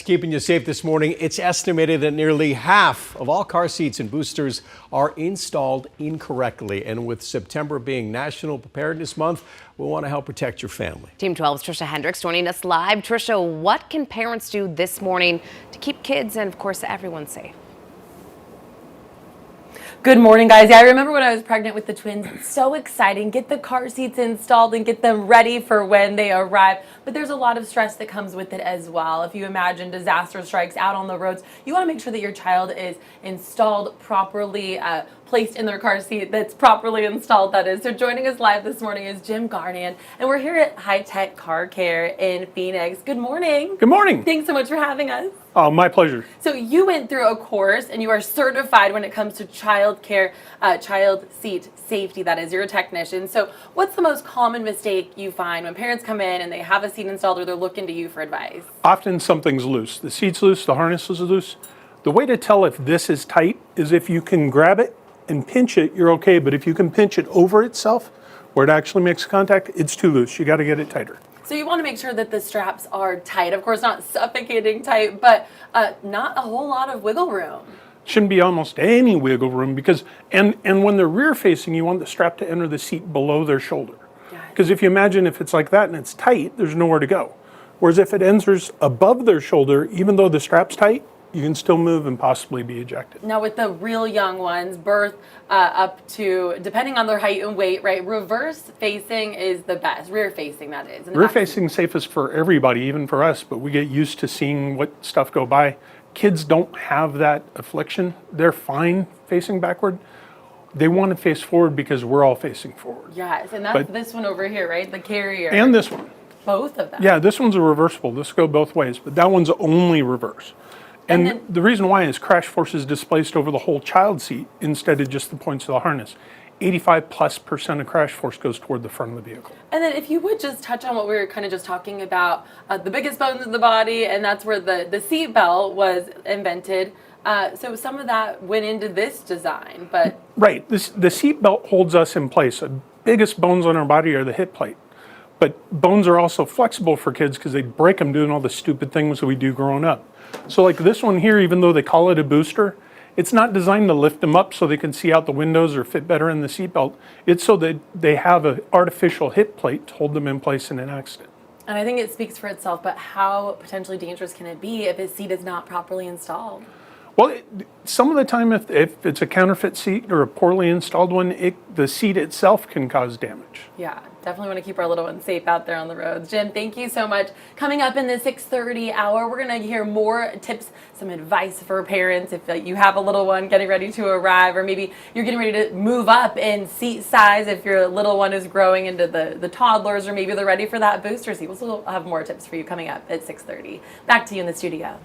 keeping you safe this morning. It's estimated that nearly half of all car seats and boosters are installed incorrectly. And with September being National Preparedness Month, we want to help protect your family. Team 12's Trisha Hendricks joining us live. Trisha, what can parents do this morning to keep kids and, of course, everyone safe? Good morning, guys. Yeah, I remember when I was pregnant with the twins. It's so exciting. Get the car seats installed and get them ready for when they arrive. But there's a lot of stress that comes with it as well. If you imagine disaster strikes out on the roads, you want to make sure that your child is installed properly, placed in their car seat that's properly installed, that is. So joining us live this morning is Jim Garnan, and we're here at High Tech Car Care in Phoenix. Good morning. Good morning. Thanks so much for having us. Oh, my pleasure. So you went through a course and you are certified when it comes to child care, child seat safety, that is. You're a technician. So what's the most common mistake you find when parents come in and they have a seat installed or they're looking to you for advice? Often something's loose. The seat's loose, the harness is loose. The way to tell if this is tight is if you can grab it and pinch it, you're okay. But if you can pinch it over itself, where it actually makes contact, it's too loose. You got to get it tighter. So you want to make sure that the straps are tight. Of course, not suffocating tight, but not a whole lot of wiggle room. Shouldn't be almost any wiggle room because, and when they're rear facing, you want the strap to enter the seat below their shoulder. Because if you imagine if it's like that and it's tight, there's nowhere to go. Whereas if it enters above their shoulder, even though the strap's tight, you can still move and possibly be ejected. Now with the real young ones, birth up to, depending on their height and weight, right, reverse facing is the best. Rear facing, that is. Rear facing safest for everybody, even for us, but we get used to seeing what stuff go by. Kids don't have that affliction. They're fine facing backward. They want to face forward because we're all facing forward. Yes, and that's this one over here, right? The carrier. And this one. Both of them. Yeah, this one's a reversible. This go both ways, but that one's only reverse. And then, the reason why is crash force is displaced over the whole child seat instead of just the points of the harness. 85+% of crash force goes toward the front of the vehicle. And then if you would just touch on what we were kind of just talking about, the biggest bones in the body, and that's where the seat belt was invented. So some of that went into this design, but... Right, the seat belt holds us in place. The biggest bones on our body are the hip plate. But bones are also flexible for kids because they break them doing all the stupid things that we do growing up. So like this one here, even though they call it a booster, it's not designed to lift them up so they can see out the windows or fit better in the seatbelt. It's so that they have an artificial hip plate to hold them in place in an accident. And I think it speaks for itself, but how potentially dangerous can it be if a seat is not properly installed? Well, some of the time if it's a counterfeit seat or a poorly installed one, the seat itself can cause damage. Yeah, definitely want to keep our little ones safe out there on the roads. Jim, thank you so much. Coming up in the 6:30 hour, we're going to hear more tips, some advice for parents if you have a little one getting ready to arrive, or maybe you're getting ready to move up in seat size if your little one is growing into the toddlers, or maybe they're ready for that booster seat. We'll have more tips for you coming up at 6:30. Back to you in the studio.